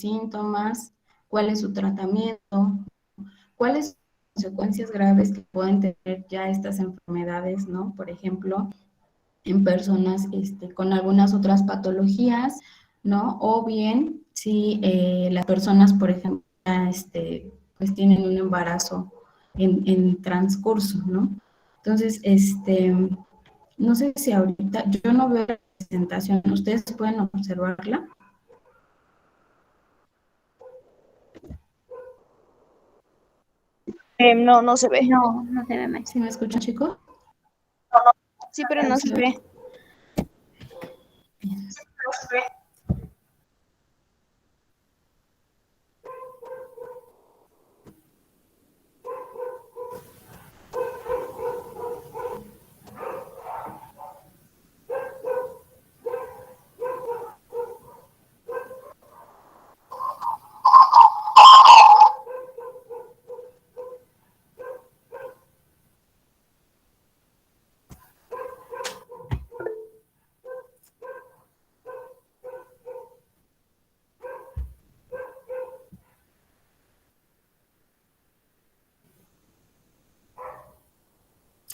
síntomas, cuál es su tratamiento, cuáles son las consecuencias graves que pueden tener ya estas enfermedades, ¿no? Por ejemplo, en personas con algunas otras patologías, ¿no? O bien si las personas, por ejemplo, ya, pues tienen un embarazo en transcurso, ¿no? Entonces, no sé si ahorita, yo no veo la presentación, ¿ustedes pueden observarla? No, no se ve. No, no se ve, maestra. ¿Sí me escuchan, chicos? Sí, pero no se ve. Bien.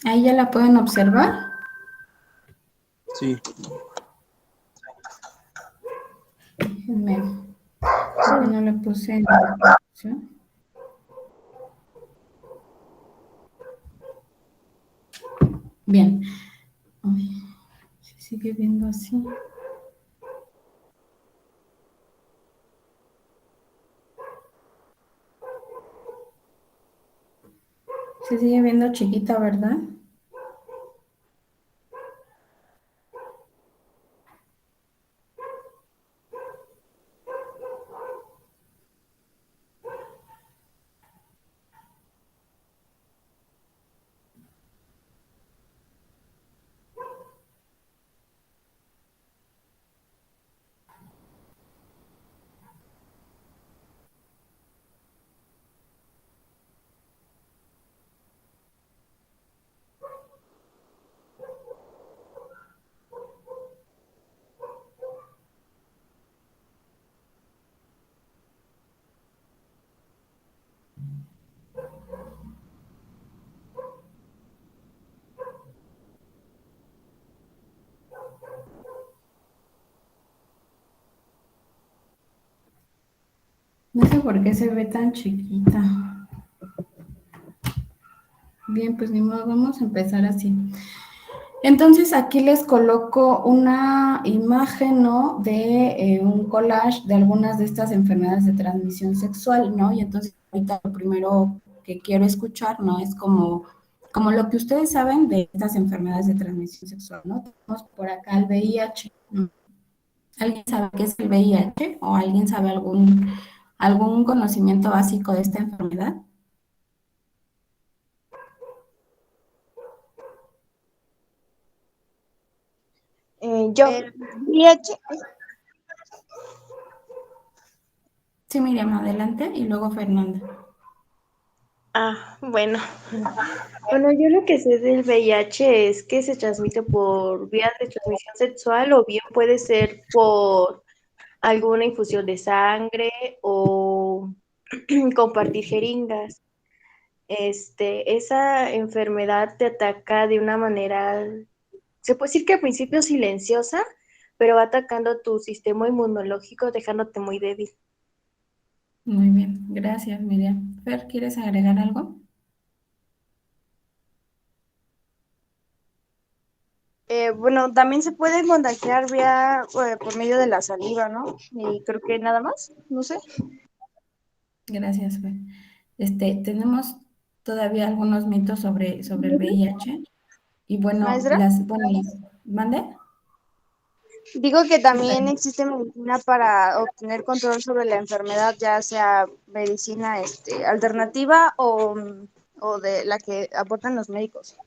Ahí ya la pueden observar. Sí. Déjenme, creo que no le puse en la presentación. Bien. Ay, se sigue viendo así. Se sigue viendo chiquita, ¿verdad? No sé por qué se ve tan chiquita. Bien, pues ni modo, vamos a empezar así. Entonces aquí les coloco una imagen, ¿no? De un collage de algunas de estas enfermedades de transmisión sexual, ¿no? Y entonces ahorita lo primero que quiero escuchar, ¿no? Es como lo que ustedes saben de estas enfermedades de transmisión sexual, ¿no? Tenemos por acá el VIH, ¿no? ¿Alguien sabe qué es el VIH o alguien sabe algún conocimiento básico de esta enfermedad? Yo, VIH, Sí, Miriam, adelante y luego Fernanda. Bueno. Bueno, yo lo que sé del VIH es que se transmite por vías de transmisión sexual o bien puede ser por alguna infusión de sangre o compartir jeringas. Esa enfermedad te ataca de una manera, se puede decir que al principio silenciosa, pero va atacando tu sistema inmunológico, dejándote muy débil. Muy bien, gracias, Miriam. Fer, ¿quieres agregar algo? bueno, también se puede contagiar vía, por medio de la saliva, ¿no? Y creo que nada más, no sé. Gracias, Fer. Tenemos todavía algunos mitos sobre el VIH y bueno, Maestra, ¿mande? digo que Sí, también existe medicina para obtener control sobre la enfermedad, ya sea medicina alternativa o de la que aportan los médicos.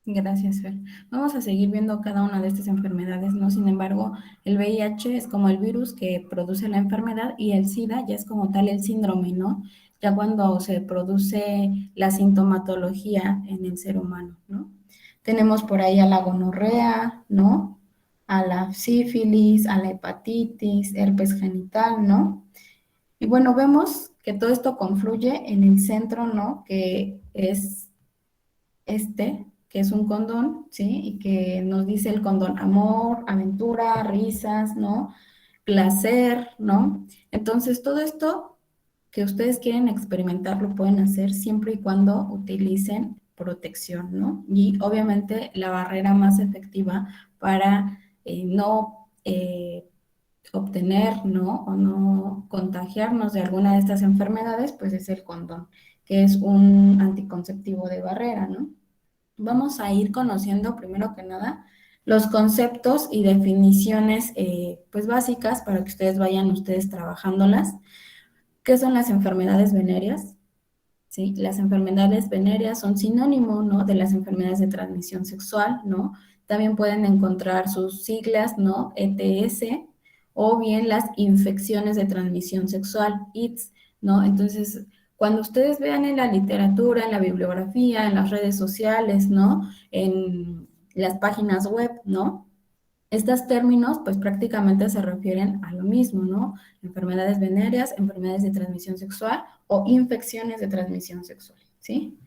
gracias, Fer. Vamos a seguir viendo cada una de estas enfermedades, ¿no? Sin embargo, el VIH es como el virus que produce la enfermedad y el SIDA ya es como tal el síndrome, ¿no? Ya cuando se produce la sintomatología en el ser humano, ¿no? Tenemos por ahí a la gonorrea, ¿no? A la sífilis, a la hepatitis, herpes genital, ¿no? Y bueno, vemos que todo esto confluye en el centro, ¿no? Que es que es un condón, ¿sí? Y que nos dice el condón amor, aventura, risas, ¿no? Placer, ¿no? Entonces, todo esto que ustedes quieren experimentar lo pueden hacer siempre y cuando utilicen protección, ¿no? Y obviamente la barrera más efectiva para no obtener, ¿no? O no contagiarnos de alguna de estas enfermedades, pues es el condón, que es un anticonceptivo de barrera, ¿no? Vamos a ir conociendo primero que nada los conceptos y definiciones pues básicas para que ustedes vayan ustedes trabajándolas. ¿Qué son las enfermedades venéreas? ¿Sí? Las enfermedades venéreas son sinónimo, ¿no? De las enfermedades de transmisión sexual, ¿no? También pueden encontrar sus siglas, ¿no? ETS, o bien las infecciones de transmisión sexual, ITS, ¿no? Entonces, cuando ustedes vean en la literatura, en la bibliografía, en las redes sociales, ¿no? En las páginas web, ¿no? Estos términos, pues prácticamente se refieren a lo mismo, ¿no? Enfermedades venéreas, enfermedades de transmisión sexual o infecciones de transmisión sexual, ¿sí?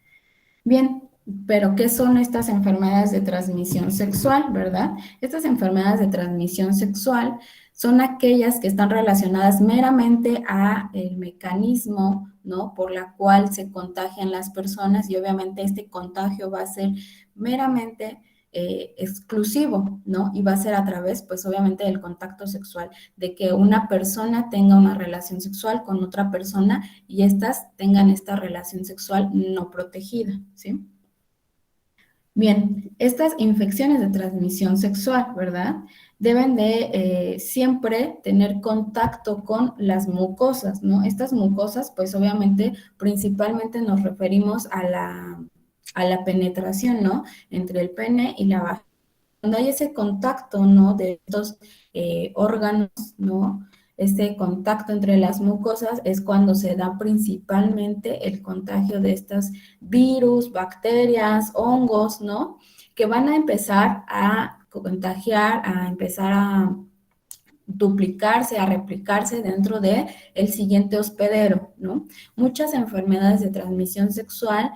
Bien, pero ¿qué son estas enfermedades de transmisión sexual, verdad? Estas enfermedades de transmisión sexual son aquellas que están relacionadas meramente a el mecanismo, ¿no? Por la cual se contagian las personas y obviamente este contagio va a ser meramente exclusivo, ¿no? Y va a ser a través, pues obviamente, del contacto sexual, de que una persona tenga una relación sexual con otra persona y éstas tengan esta relación sexual no protegida, ¿sí? Bien, estas infecciones de transmisión sexual, ¿verdad? Deben de siempre tener contacto con las mucosas, ¿no? Estas mucosas, pues obviamente, principalmente nos referimos a la penetración, ¿no? Entre el pene y la vagina. Cuando hay ese contacto, ¿no? De estos órganos, ¿no? Este contacto entre las mucosas es cuando se da principalmente el contagio de estos virus, bacterias, hongos, ¿no? Que van a empezar a contagiar, a empezar a duplicarse, a replicarse dentro de el siguiente hospedero, ¿no? Muchas enfermedades de transmisión sexual,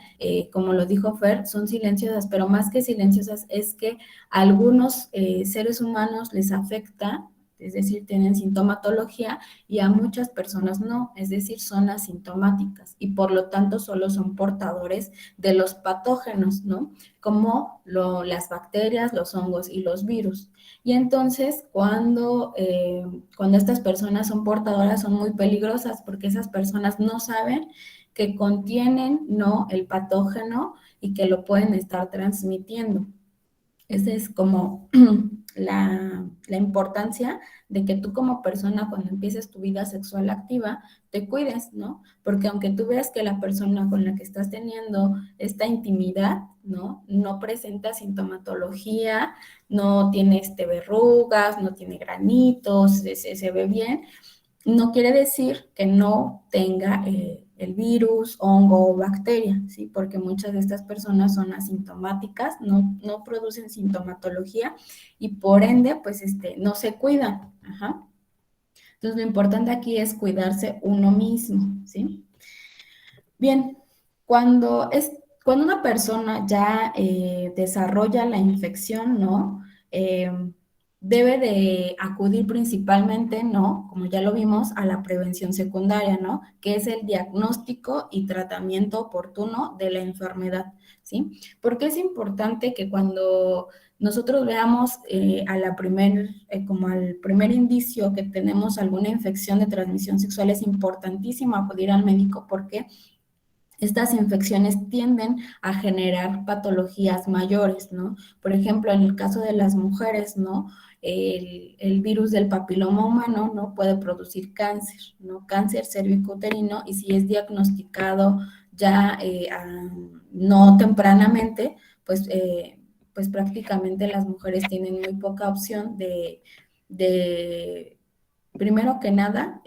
como lo dijo Fer, son silenciosas, pero más que silenciosas es que a algunos seres humanos les afecta, es decir, tienen sintomatología y a muchas personas no, es decir, son asintomáticas y por lo tanto solo son portadores de los patógenos, ¿no? Como las bacterias, los hongos y los virus. Y entonces, cuando estas personas son portadoras, son muy peligrosas porque esas personas no saben que contienen, ¿no? El patógeno y que lo pueden estar transmitiendo. Esa es como la importancia de que tú como persona cuando empieces tu vida sexual activa te cuides, ¿no? Porque aunque tú veas que la persona con la que estás teniendo esta intimidad, ¿no? No presenta sintomatología, no tiene verrugas, no tiene granitos, se ve bien, no quiere decir que no tenga el virus, hongo o bacteria, ¿sí? Porque muchas de estas personas son asintomáticas, no producen sintomatología y por ende, pues, no se cuidan. Ajá. Entonces, lo importante aquí es cuidarse uno mismo, ¿sí? Bien, cuando una persona ya desarrolla la infección, ¿no? Debe de acudir principalmente, ¿no? Como ya lo vimos, a la prevención secundaria, ¿no? Que es el diagnóstico y tratamiento oportuno de la enfermedad, ¿sí? Porque es importante que cuando nosotros veamos como al primer indicio que tenemos alguna infección de transmisión sexual, es importantísimo acudir al médico porque estas infecciones tienden a generar patologías mayores, ¿no? Por ejemplo, en el caso de las mujeres, ¿no? El virus del papiloma humano, ¿no? Puede producir cáncer, ¿no? Cáncer cervicouterino y si es diagnosticado ya no tempranamente, pues prácticamente las mujeres tienen muy poca opción de primero que nada,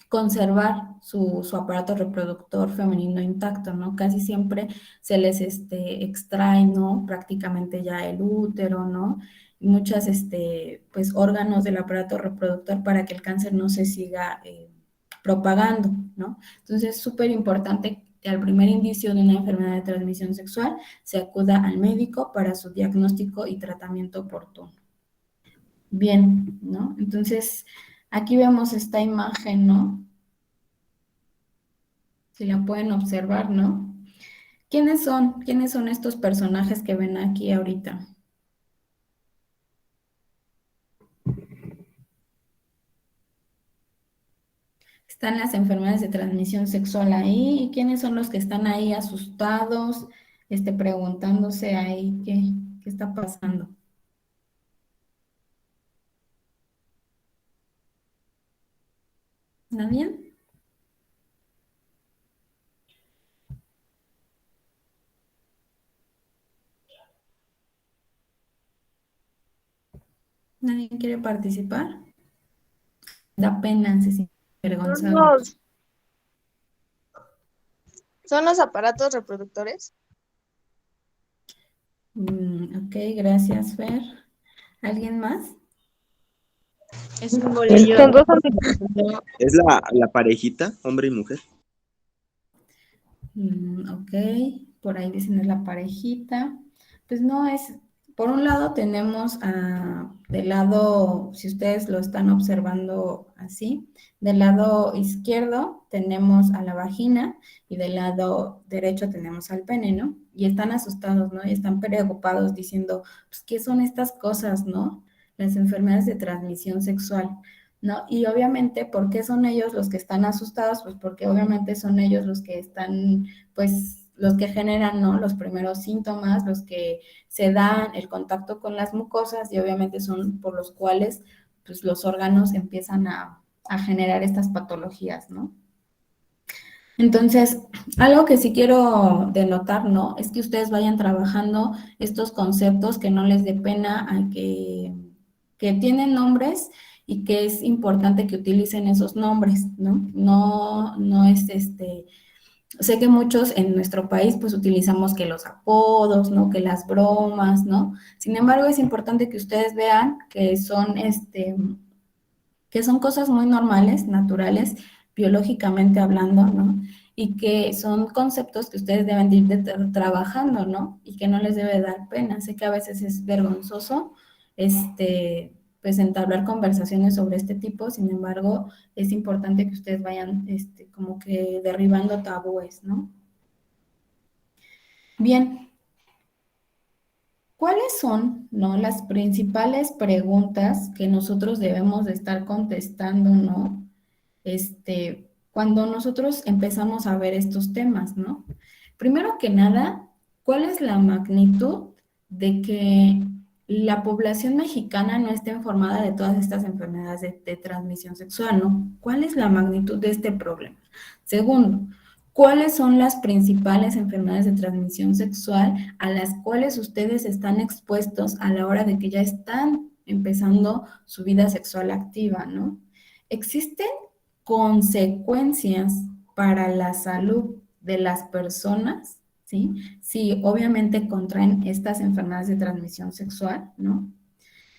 conservar su aparato reproductor femenino intacto, ¿no? Casi siempre se les extrae, ¿no? Prácticamente ya el útero, ¿no? Muchas, pues, órganos del aparato reproductor para que el cáncer no se siga propagando, ¿no? Entonces es súper importante que al primer indicio de una enfermedad de transmisión sexual se acuda al médico para su diagnóstico y tratamiento oportuno. Bien, ¿no? Entonces, aquí vemos esta imagen, ¿no? Si la pueden observar, ¿no? ¿Quiénes son? ¿Quiénes son estos personajes que ven aquí ahorita? Están las enfermedades de transmisión sexual ahí. ¿Y quiénes son los que están ahí asustados, preguntándose ahí qué está pasando? ¿Nadie? ¿Nadie quiere participar? Da pena, se siente Son avergonzado. son los aparatos reproductores. Ok, gracias, Fer. ¿Alguien más? Es un bolillo. Son dos aparatos. ¿Es la parejita, hombre y mujer? Ok, por ahí dicen es la parejita. Pues no es, por un lado tenemos del lado, si ustedes lo están observando así, del lado izquierdo tenemos a la vagina y del lado derecho tenemos al pene, ¿no? Y están asustados, ¿no? Y están preocupados diciendo, pues, ¿qué son estas cosas, no? Las enfermedades de transmisión sexual. ¿No? Y obviamente, ¿por qué son ellos los que están asustados? Pues porque obviamente son ellos los que están, pues, los que generan, ¿no? Los primeros síntomas, los que se dan el contacto con las mucosas y obviamente son por los cuales, pues, los órganos empiezan a generar estas patologías, ¿no? Entonces, algo que sí quiero denotar, ¿no? Es que ustedes vayan trabajando estos conceptos, que no les dé pena, que tienen nombres y que es importante que utilicen esos nombres, ¿no? No es sé que muchos en nuestro país pues utilizamos que los apodos, ¿no? Que las bromas, ¿no? Sin embargo, es importante que ustedes vean que son cosas muy normales, naturales, biológicamente hablando, ¿no? Y que son conceptos que ustedes deben de ir trabajando, ¿no? Y que no les debe dar pena. Sé que a veces es vergonzoso, pues entablar conversaciones sobre este tipo, sin embargo, es importante que ustedes vayan, como que derribando tabúes, ¿no? Bien, ¿cuáles son, no, las principales preguntas que nosotros debemos de estar contestando, ¿no? Cuando nosotros empezamos a ver estos temas, ¿no? Primero que nada, ¿cuál es la magnitud de que la población mexicana no esté informada de todas estas enfermedades de transmisión sexual, ¿no? ¿Cuál es la magnitud de este problema? Segundo, ¿cuáles son las principales enfermedades de transmisión sexual a las cuales ustedes están expuestos a la hora de que ya están empezando su vida sexual activa, ¿no? ¿Existen consecuencias para la salud de las personas? ¿Sí? Sí, obviamente contraen estas enfermedades de transmisión sexual, ¿no?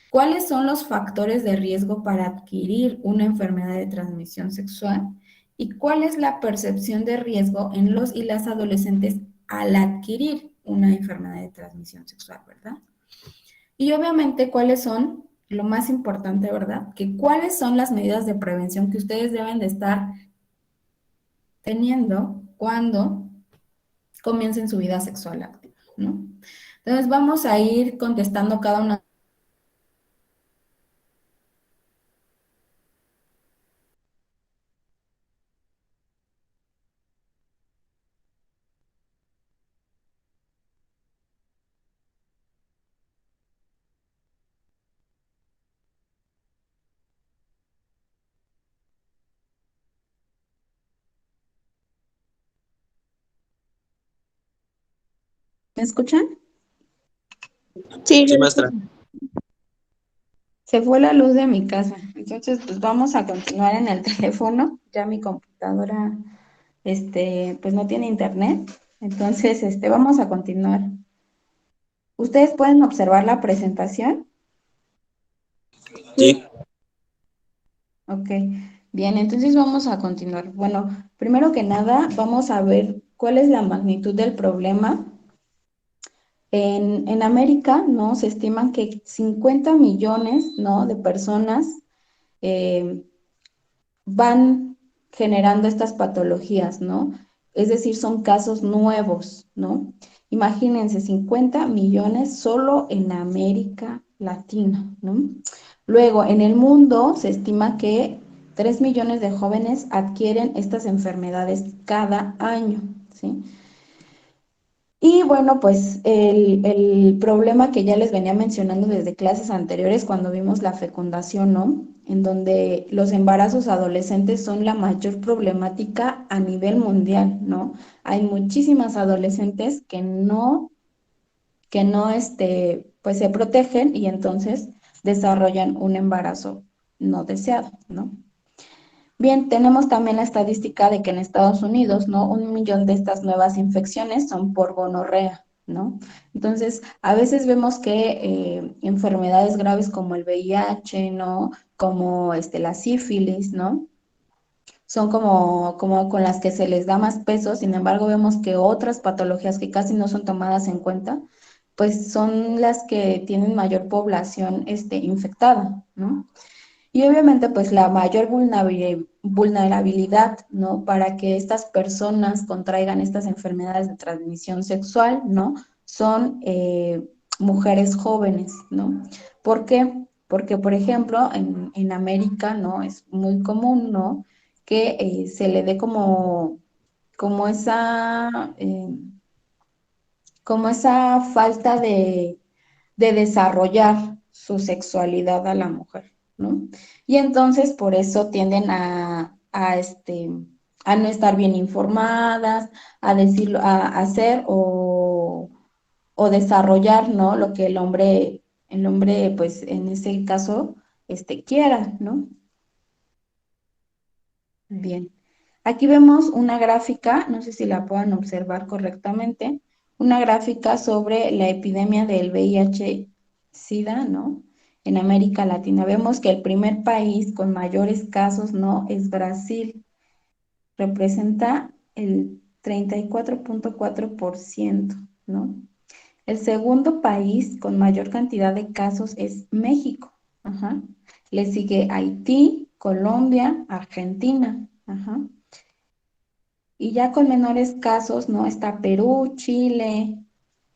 ¿Cuáles son los factores de riesgo para adquirir una enfermedad de transmisión sexual? ¿Y cuál es la percepción de riesgo en los y las adolescentes al adquirir una enfermedad de transmisión sexual, ¿verdad? Y obviamente, ¿cuáles son, lo más importante, ¿verdad? Que cuáles son las medidas de prevención que ustedes deben de estar teniendo cuando comiencen su vida sexual activa, ¿no? Entonces, vamos a ir contestando cada una. ¿Me escuchan? Sí, Sí, maestra. Se fue la luz de mi casa, entonces pues vamos a continuar en el teléfono. Ya mi computadora, pues no tiene internet, entonces, vamos a continuar. ¿Ustedes pueden observar la presentación? Sí. Ok, Bien, entonces vamos a continuar. Bueno, primero que nada, vamos a ver cuál es la magnitud del problema. En América, ¿no? Se estiman que 50 millones, ¿no? de personas eh, van generando estas patologías, ¿no? Es decir, son casos nuevos, ¿no? Imagínense, 50 millones solo en América Latina, ¿no? Luego, en el mundo se estima que 3 millones de jóvenes adquieren estas enfermedades cada año, ¿sí? Y bueno, pues el problema que ya les venía mencionando desde clases anteriores cuando vimos la fecundación, ¿no? En donde los embarazos adolescentes son la mayor problemática a nivel mundial, ¿no? Hay muchísimas adolescentes que no, pues se protegen y entonces desarrollan un embarazo no deseado, ¿no? Bien, tenemos también la estadística de que en Estados Unidos, ¿no? 1 millón de estas nuevas infecciones son por gonorrea, ¿no? Entonces, a veces vemos que enfermedades graves como el VIH, ¿no? Como la sífilis, ¿no? Son como con las que se les da más peso, sin embargo, vemos que otras patologías que casi no son tomadas en cuenta, pues son las que tienen mayor población infectada, ¿no? Y obviamente, pues la mayor vulnerabilidad, ¿no? Para que estas personas contraigan estas enfermedades de transmisión sexual, ¿no? Son mujeres jóvenes, ¿no? ¿Por qué? Porque, por ejemplo, en América, ¿no? Es muy común, ¿no? Que se le dé como esa, como esa falta de desarrollar su sexualidad a la mujer, ¿no? Y entonces por eso tienden a no estar bien informadas, a decirlo, a hacer o desarrollar, ¿no? Lo que el hombre, pues en ese caso, quiera, ¿no? Bien. Aquí vemos una gráfica, no sé si la puedan observar correctamente, una gráfica sobre la epidemia del VIH-Sida, ¿no? En América Latina. Vemos que el primer país con mayores casos, ¿no? Es Brasil. Representa el 34.4%, ¿no? El segundo país con mayor cantidad de casos es México. Ajá. Le sigue Haití, Colombia, Argentina. Ajá. Y ya con menores casos, ¿no? Está Perú, Chile,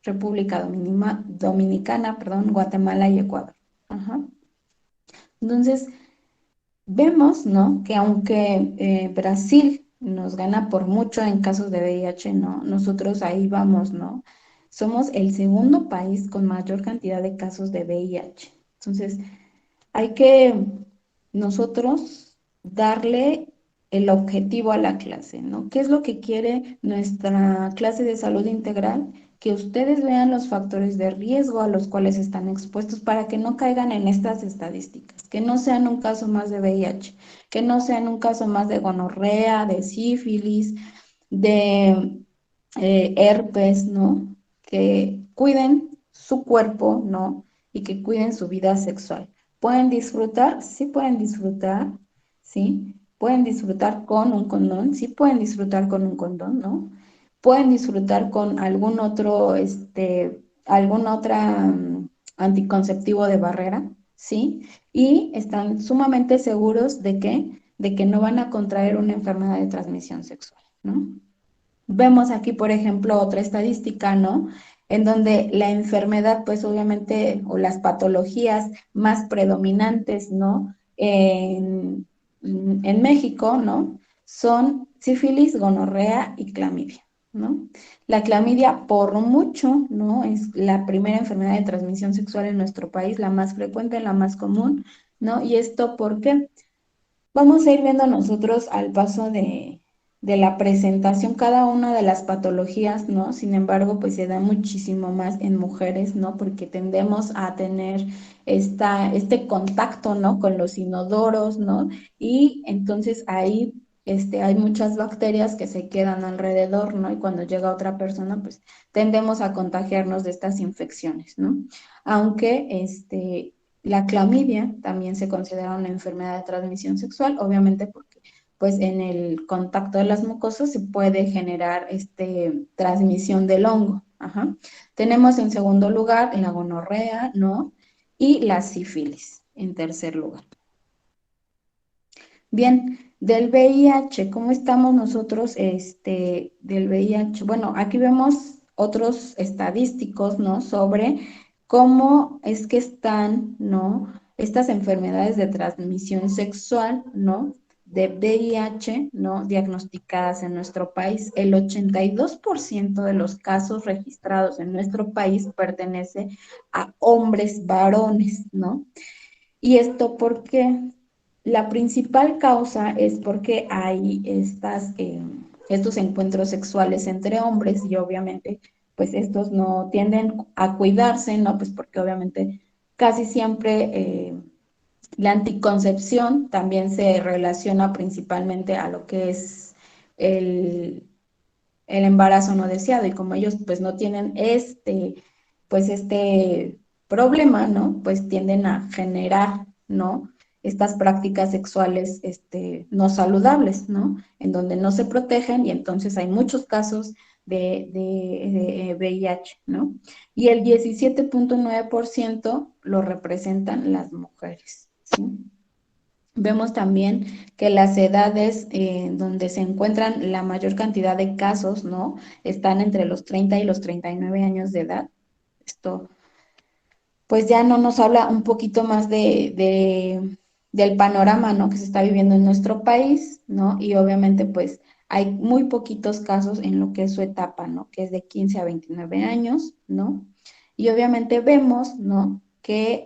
República Dominicana, perdón, Guatemala y Ecuador. Ajá. Entonces, vemos, ¿no? Que aunque Brasil nos gana por mucho en casos de VIH, ¿no? Nosotros ahí vamos, ¿no? Somos el segundo país con mayor cantidad de casos de VIH. Entonces, hay que nosotros darle el objetivo a la clase, ¿no? ¿Qué es lo que quiere nuestra clase de salud integral? Que ustedes vean los factores de riesgo a los cuales están expuestos para que no caigan en estas estadísticas, que no sean un caso más de VIH, que no sean un caso más de gonorrea, de sífilis, de herpes, ¿no? Que cuiden su cuerpo, ¿no? Y que cuiden su vida sexual. ¿Pueden disfrutar? Sí pueden disfrutar, ¿sí? Pueden disfrutar con un condón, sí pueden disfrutar con un condón, ¿no? Pueden disfrutar con algún otra anticonceptivo de barrera, ¿sí? Y están sumamente seguros de que no van a contraer una enfermedad de transmisión sexual, ¿no? Vemos aquí, por ejemplo, otra estadística, ¿no? En donde la enfermedad, pues obviamente, o las patologías más predominantes, ¿no? En México, ¿no? Son sífilis, gonorrea y clamidia, ¿no? La clamidia, por mucho, ¿no? Es la primera enfermedad de transmisión sexual en nuestro país, la más frecuente, la más común, ¿no? ¿Y esto por qué? Vamos a ir viendo nosotros al paso de la presentación cada una de las patologías, ¿no? Sin embargo, pues se da muchísimo más en mujeres, ¿no? Porque tendemos a tener este contacto, ¿no? Con los inodoros, ¿no? Y entonces ahí hay muchas bacterias que se quedan alrededor, ¿no? Y cuando llega otra persona, pues tendemos a contagiarnos de estas infecciones, ¿no? Aunque la clamidia también se considera una enfermedad de transmisión sexual, obviamente porque pues en el contacto de las mucosas se puede generar transmisión del hongo. Ajá. Tenemos en segundo lugar la gonorrea, ¿no? Y la sífilis en tercer lugar. Bien, del VIH, ¿cómo estamos nosotros del VIH? Bueno, aquí vemos otros estadísticos, ¿no? Sobre cómo es que están, ¿no? Estas enfermedades de transmisión sexual, ¿no? De VIH, ¿no? Diagnosticadas en nuestro país. El 82% de los casos registrados en nuestro país pertenece a hombres varones, ¿no? ¿Y esto por qué? La principal causa es porque hay estos encuentros sexuales entre hombres y obviamente pues estos no tienden a cuidarse, ¿no? Pues porque obviamente casi siempre la anticoncepción también se relaciona principalmente a lo que es el, el embarazo no deseado y como ellos pues no tienen pues este problema, ¿no? Pues tienden a generar, ¿no? Estas prácticas sexuales no saludables, ¿no? En donde no se protegen y entonces hay muchos casos de VIH, ¿no? Y el 17.9% lo representan las mujeres, ¿sí? Vemos también que las edades donde se encuentran la mayor cantidad de casos, ¿no? Están entre los 30 y los 39 años de edad. Esto, pues ya no nos habla un poquito más del panorama, ¿no? Que se está viviendo en nuestro país, ¿no? Y obviamente, pues, hay muy poquitos casos en lo que es su etapa, ¿no? Que es de 15 a 29 años, ¿no? Y obviamente vemos, ¿no? Que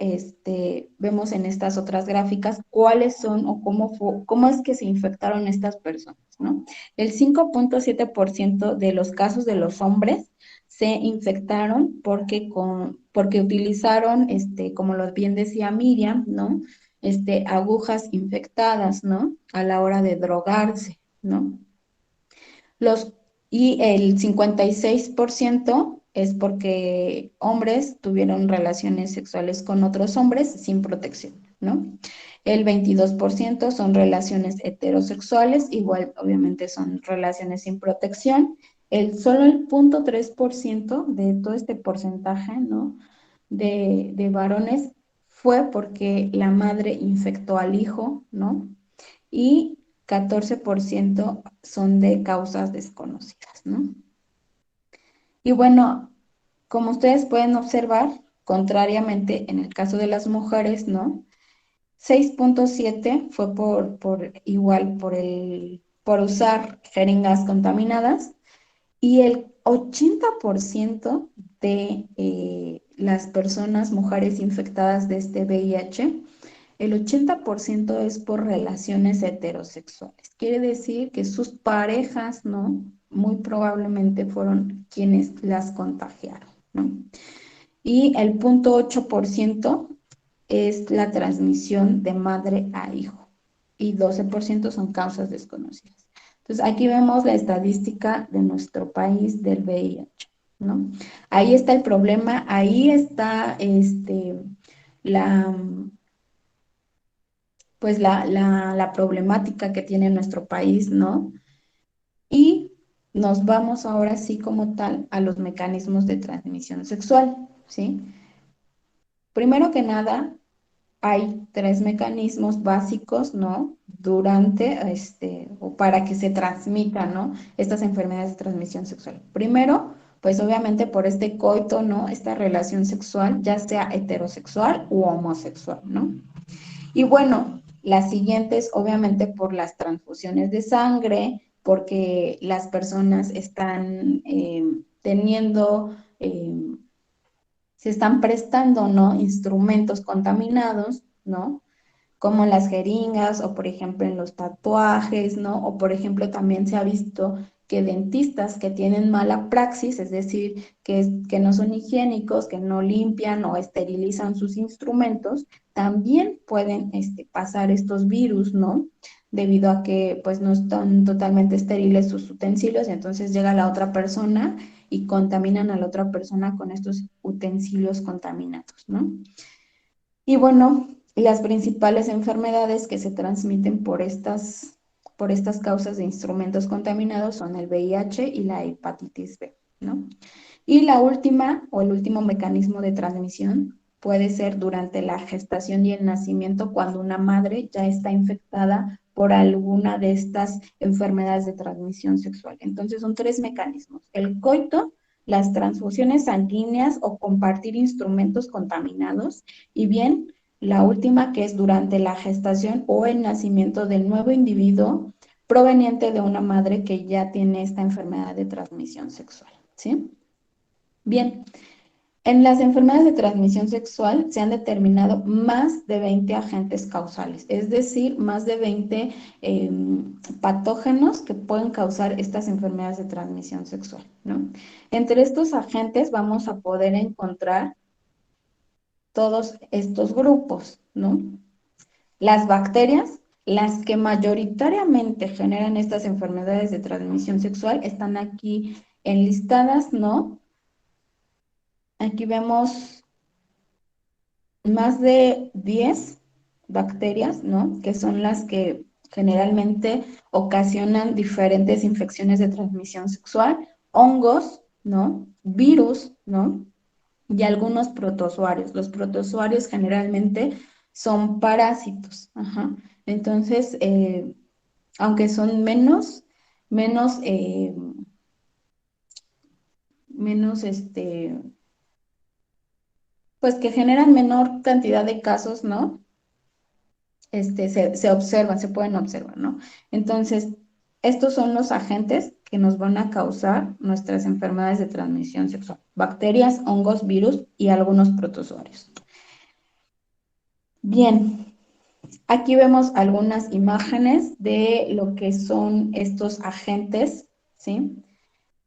vemos en estas otras gráficas cuáles son o cómo es que se infectaron estas personas, ¿no? El 5.7% de los casos de los hombres se infectaron porque utilizaron, como lo bien decía Miriam, ¿no? Agujas infectadas, ¿no? A la hora de drogarse, ¿no? Y el 56% es porque hombres tuvieron relaciones sexuales con otros hombres sin protección, ¿no? El 22% son relaciones heterosexuales, igual obviamente son relaciones sin protección. Solo el 0.3% de todo este porcentaje, ¿no? De varones fue porque la madre infectó al hijo, ¿no? Y 14% son de causas desconocidas, ¿no? Y bueno, como ustedes pueden observar, contrariamente en el caso de las mujeres, ¿no? 6.7 fue por usar jeringas contaminadas y el 80% de las personas, mujeres infectadas de este VIH, el 80% es por relaciones heterosexuales. Quiere decir que sus parejas, ¿no? Muy probablemente fueron quienes las contagiaron, ¿no? Y el 0.8% es la transmisión de madre a hijo y 12% son causas desconocidas. Entonces, aquí vemos la estadística de nuestro país del VIH, ¿no? Ahí está el problema, ahí está la pues la problemática que tiene nuestro país, ¿no? Y nos vamos ahora sí como tal a los mecanismos de transmisión sexual, ¿sí? Primero que nada, hay 3 mecanismos básicos, ¿no? Durante, o para que se transmitan, ¿no? Estas enfermedades de transmisión sexual. Primero, pues obviamente por este coito, ¿no? Esta relación sexual, ya sea heterosexual u homosexual, ¿no? Y bueno, las siguientes, obviamente, por las transfusiones de sangre, porque las personas están teniendo, se están prestando, ¿no? Instrumentos contaminados, ¿no? Como las jeringas o por ejemplo en los tatuajes, ¿no? O por ejemplo también se ha visto que dentistas que tienen mala praxis, es decir, que no son higiénicos, que no limpian o esterilizan sus instrumentos, también pueden pasar estos virus, ¿no? Debido a que pues no están totalmente estériles sus utensilios y entonces llega la otra persona y contaminan a la otra persona con estos utensilios contaminados, ¿no? Y bueno, las principales enfermedades que se transmiten por por estas causas de instrumentos contaminados son el VIH y la hepatitis B, ¿no? Y la última o el último mecanismo de transmisión puede ser durante la gestación y el nacimiento cuando una madre ya está infectada por alguna de estas enfermedades de transmisión sexual. Entonces son tres mecanismos: el coito, las transfusiones sanguíneas o compartir instrumentos contaminados, y bien, la última, que es durante la gestación o el nacimiento del nuevo individuo proveniente de una madre que ya tiene esta enfermedad de transmisión sexual, ¿sí? Bien, en las enfermedades de transmisión sexual se han determinado más de 20 agentes causales, es decir, más de 20 patógenos que pueden causar estas enfermedades de transmisión sexual, ¿no? Entre estos agentes vamos a poder encontrar todos estos grupos, ¿no? Las bacterias, las que mayoritariamente generan estas enfermedades de transmisión sexual, están aquí enlistadas, ¿no? Aquí vemos más de 10 bacterias, ¿no? Que son las que generalmente ocasionan diferentes infecciones de transmisión sexual, hongos, ¿no? Virus, ¿no? Y algunos protozoarios. Los protozoarios generalmente son parásitos, ajá. Entonces, aunque son menos, menos, pues que generan menor cantidad de casos, ¿no? Se observan, se pueden observar, ¿no? Entonces, estos son los agentes que nos van a causar nuestras enfermedades de transmisión sexual: bacterias, hongos, virus y algunos protozoarios. Bien, aquí vemos algunas imágenes de lo que son estos agentes, ¿sí?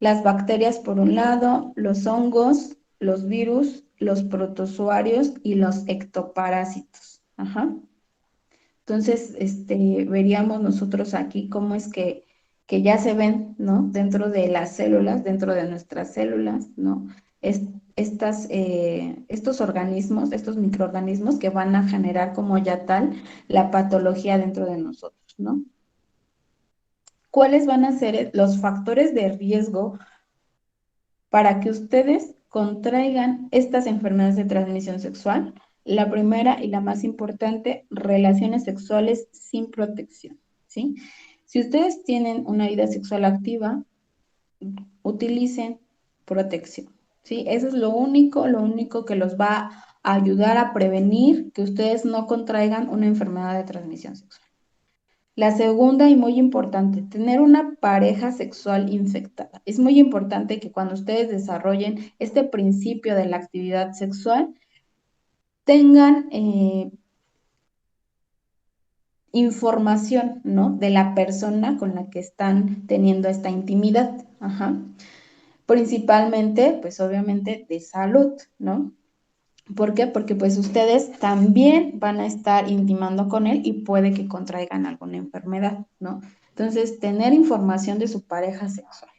Las bacterias por un lado, los hongos, los virus, los protozoarios y los ectoparásitos. Ajá. Entonces, veríamos nosotros aquí cómo es que ya se ven, ¿no? Dentro de las células, dentro de nuestras células, ¿no? Estos organismos, estos microorganismos que van a generar como ya tal la patología dentro de nosotros, ¿no? ¿Cuáles van a ser los factores de riesgo para que ustedes contraigan estas enfermedades de transmisión sexual? La primera y la más importante: relaciones sexuales sin protección, ¿sí? Si ustedes tienen una vida sexual activa, utilicen protección, ¿sí? Eso es lo único que los va a ayudar a prevenir que ustedes no contraigan una enfermedad de transmisión sexual. La segunda, y muy importante, tener una pareja sexual infectada. Es muy importante que cuando ustedes desarrollen este principio de la actividad sexual, tengan información, ¿no? De la persona con la que están teniendo esta intimidad. Ajá. Principalmente, pues obviamente de salud, ¿no? ¿Por qué? Porque pues ustedes también van a estar intimando con él y puede que contraigan alguna enfermedad, ¿no? Entonces, tener información de su pareja sexual.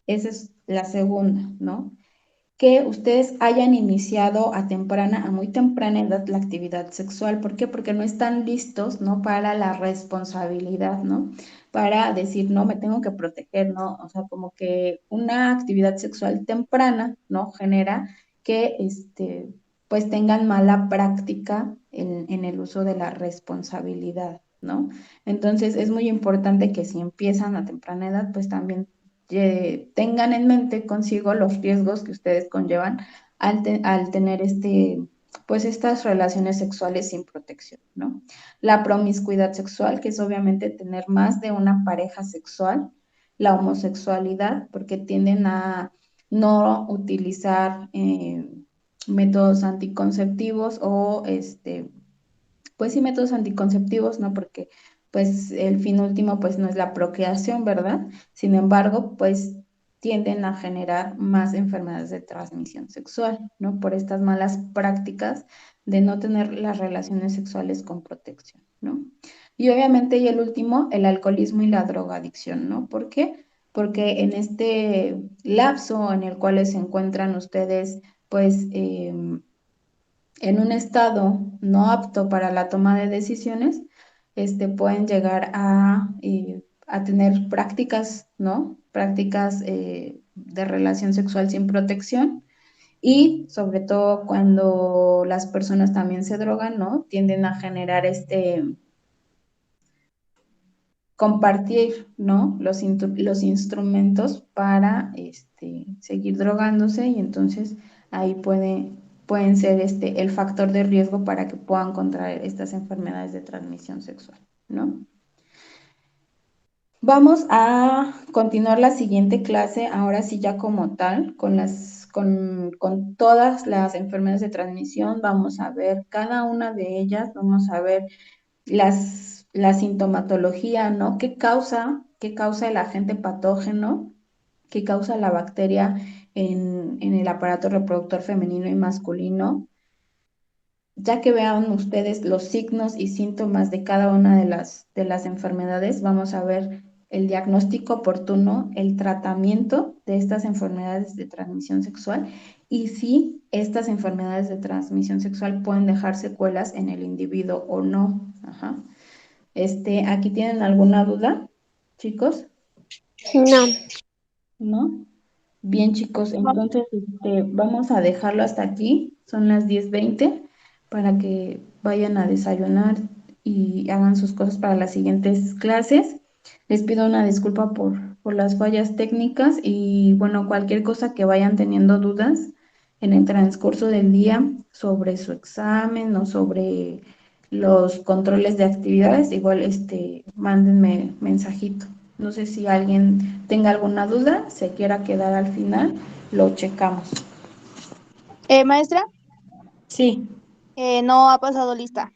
Esa es la segunda, ¿no? Que ustedes hayan iniciado a muy temprana edad la actividad sexual. ¿Por qué? Porque no están listos, ¿no? Para la responsabilidad, ¿no? Para decir, no, me tengo que proteger, ¿no? O sea, como que una actividad sexual temprana, ¿no? Genera que, pues tengan mala práctica en el uso de la responsabilidad, ¿no? Entonces, es muy importante que si empiezan a temprana edad, pues también tengan en mente consigo los riesgos que ustedes conllevan al tener pues estas relaciones sexuales sin protección, ¿no? La promiscuidad sexual, que es obviamente tener más de una pareja sexual; la homosexualidad, porque tienden a no utilizar métodos anticonceptivos o pues sí, métodos anticonceptivos, ¿no? Porque pues el fin último pues no es la procreación, ¿verdad? Sin embargo, pues tienden a generar más enfermedades de transmisión sexual, ¿no? Por estas malas prácticas de no tener las relaciones sexuales con protección, ¿no? Y obviamente, y el último, el alcoholismo y la drogadicción, ¿no? ¿Por qué? Porque en este lapso en el cual se encuentran ustedes, pues, en un estado no apto para la toma de decisiones, pueden llegar a a tener prácticas, ¿no? Prácticas de relación sexual sin protección. Y sobre todo cuando las personas también se drogan, ¿no? Tienden a generar compartir, ¿no? Los instrumentos para seguir drogándose y entonces ahí pueden ser el factor de riesgo para que puedan contraer estas enfermedades de transmisión sexual, ¿no? Vamos a continuar la siguiente clase, ahora sí ya como tal, con todas las enfermedades de transmisión. Vamos a ver cada una de ellas, vamos a ver la sintomatología, ¿no? ¿Qué causa el agente patógeno? ¿Qué causa la bacteria en el aparato reproductor femenino y masculino? Ya que vean ustedes los signos y síntomas de cada una de las enfermedades, vamos a ver el diagnóstico oportuno, el tratamiento de estas enfermedades de transmisión sexual y si estas enfermedades de transmisión sexual pueden dejar secuelas en el individuo o no. Ajá. ¿Aquí tienen alguna duda, chicos? No. ¿No? Bien, chicos, entonces vamos a dejarlo hasta aquí. Son las 10:20 para que vayan a desayunar y hagan sus cosas para las siguientes clases. Les pido una disculpa por las fallas técnicas y bueno, cualquier cosa que vayan teniendo dudas en el transcurso del día sobre su examen o sobre los controles de actividades, igual mándenme mensajito. No sé si alguien tenga alguna duda, se quiera quedar al final, lo checamos. Maestra, Sí. no ha pasado lista.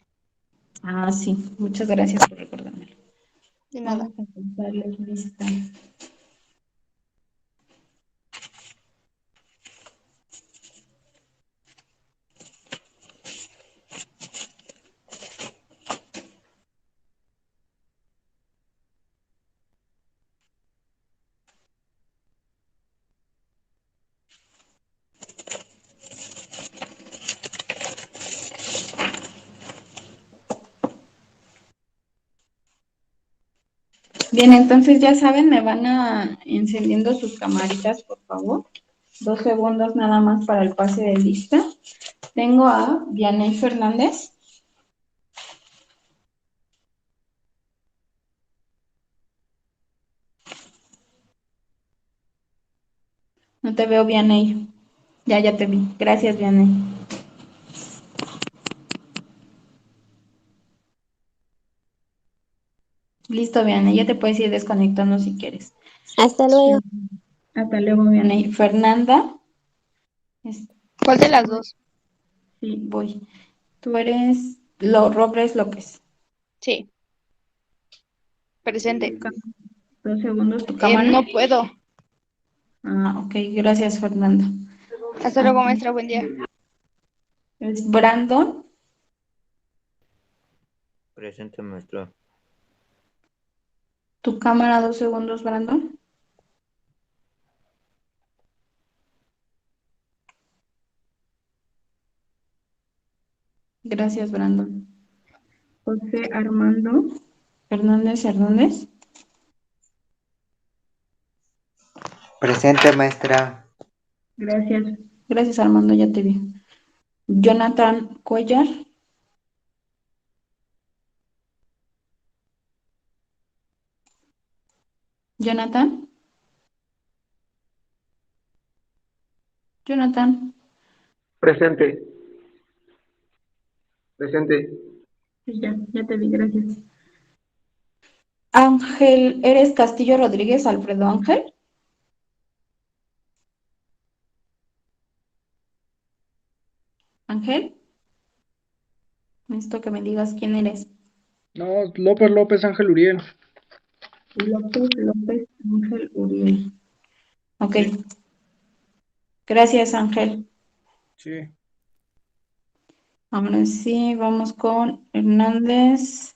Ah, sí. Muchas gracias por recordármelo. De nada. Vamos a pasarles lista. Bien, entonces ya saben, me van a encendiendo sus camaritas, por favor. 2 segundos nada más para el pase de lista. Tengo a Vianey Fernández. No te veo, Vianey. Ya te vi. Gracias, Vianey. Listo, Vianey. Ya te puedes ir desconectando si quieres. Hasta luego. Hasta luego, Vianey. Fernanda. ¿Cuál de las dos? Sí, voy. Tú eres Robles López. Sí, presente. 2 segundos, tu cámara. No puedo. Ah, ok, gracias, Fernanda. Hasta luego, maestra. Buen día. Es Brandon. Presente, maestra. Tu cámara, 2 segundos, Brandon. Gracias, Brandon. José Armando Hernández. Presente, maestra. Gracias. Gracias, Armando, ya te vi. Jonathan Cuellar. Jonathan. Jonathan. Presente. Presente. Sí, ya te vi, gracias. Ángel, ¿eres Castillo Rodríguez Alfredo Ángel? Ángel, necesito que me digas quién eres. No, López Ángel Uriel. López Ángel Uriel. Ok. Sí. Gracias, Ángel. Sí. Ahora sí, vamos con Hernández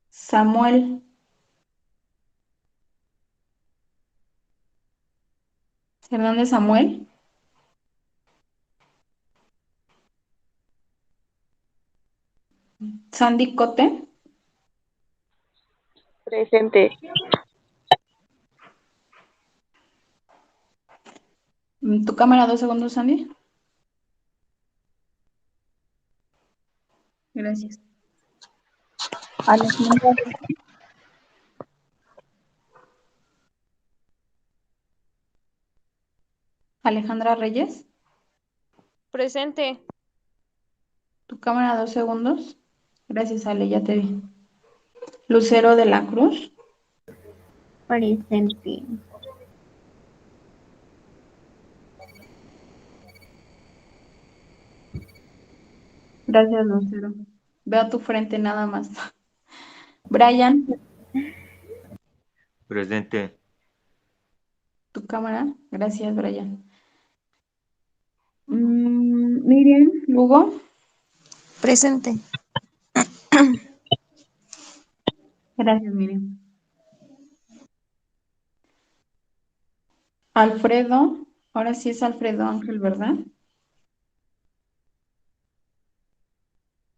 Samuel. Hernández Samuel. Sandy Cote. Presente. Tu cámara, 2 segundos, Sandy. Gracias. Alejandra, Alejandra Reyes. Presente. Tu cámara, 2 segundos. Gracias, Ale, ya te vi. Lucero de la Cruz. Presente. Gracias, Lucero. Veo tu frente nada más. Brian, Presente. tu cámara. Gracias, Brian. Miriam, Lugo. Presente. Gracias, Miriam. Alfredo. Ahora sí es Alfredo Ángel, ¿verdad?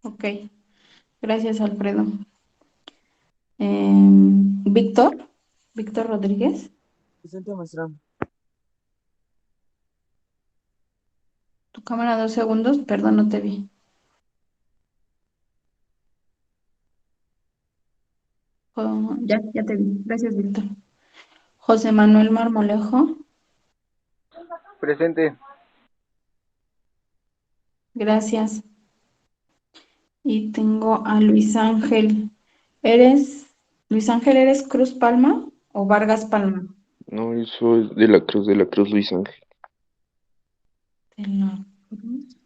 Ok. Gracias, Alfredo. Víctor. Víctor Rodríguez. Presente, maestra. Tu cámara, 2 segundos. Perdón, no te vi. Oh, ya te vi. Gracias, Víctor. José Manuel Marmolejo. Presente. Gracias. Y tengo a Luis Ángel. Luis Ángel, ¿eres Cruz Palma o Vargas Palma? No, eso es de la Cruz Luis Ángel. De la Cruz.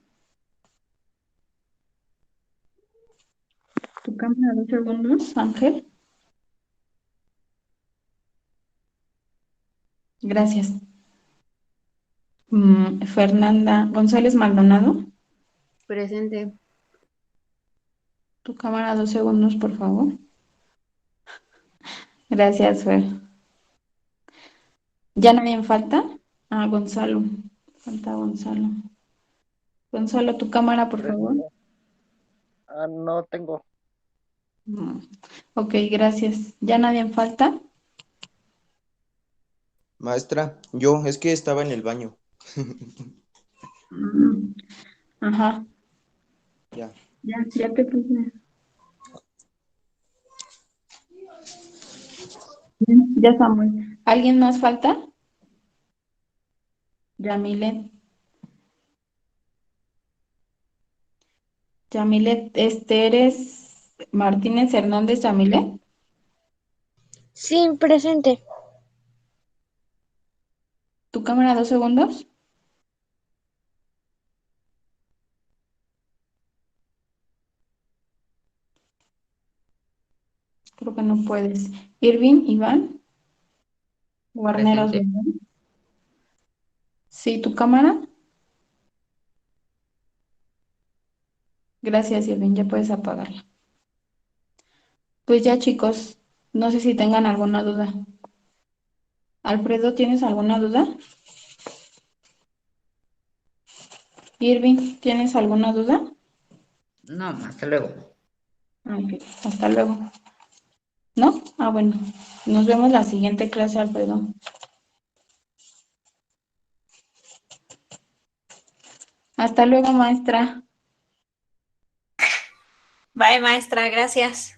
Tu cámara, 2 segundos, Ángel. Gracias. Fernanda González Maldonado. Presente. Tu cámara, 2 segundos, por favor. Gracias, Fer. ¿Ya nadie falta? Ah, Gonzalo. Falta Gonzalo. Gonzalo, tu cámara, por favor. No tengo. Ok, gracias. ¿Ya nadie falta? Maestra, es que estaba en el baño. Ajá. Ya. Ya te puse. Ya, Samuel. ¿Alguien más falta? Yamilet. Yamilet, ¿eres Martínez Hernández Yamilet? Sí, presente. ¿Tu cámara, 2 segundos? Creo que no puedes. Irving, Iván. Guarneros, Presente. ¿verdad? Sí, ¿tu cámara? Gracias, Irving, ya puedes apagarla. Pues ya, chicos, no sé si tengan alguna duda. Alfredo, ¿tienes alguna duda? Irving, ¿tienes alguna duda? No, hasta luego. Ok, hasta luego. ¿No? Ah, bueno. Nos vemos la siguiente clase, Alfredo. Hasta luego, maestra. Bye, maestra, gracias.